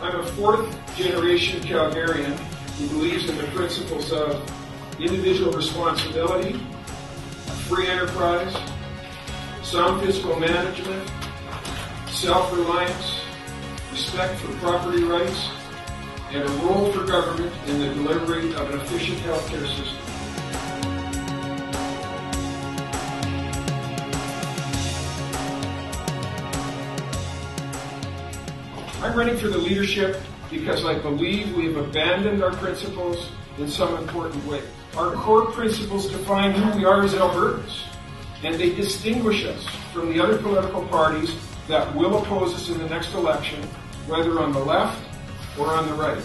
I'm a fourth-generation Calgarian who believes in the principles of individual responsibility, free enterprise, sound fiscal management, self-reliance, respect for property rights, and a role for government in the delivery of an efficient healthcare system. I'm running for the leadership because I believe we have abandoned our principles in some important way. Our core principles define who we are as Albertans, and they distinguish us from the other political parties that will oppose us in the next election, whether on the left or on the right.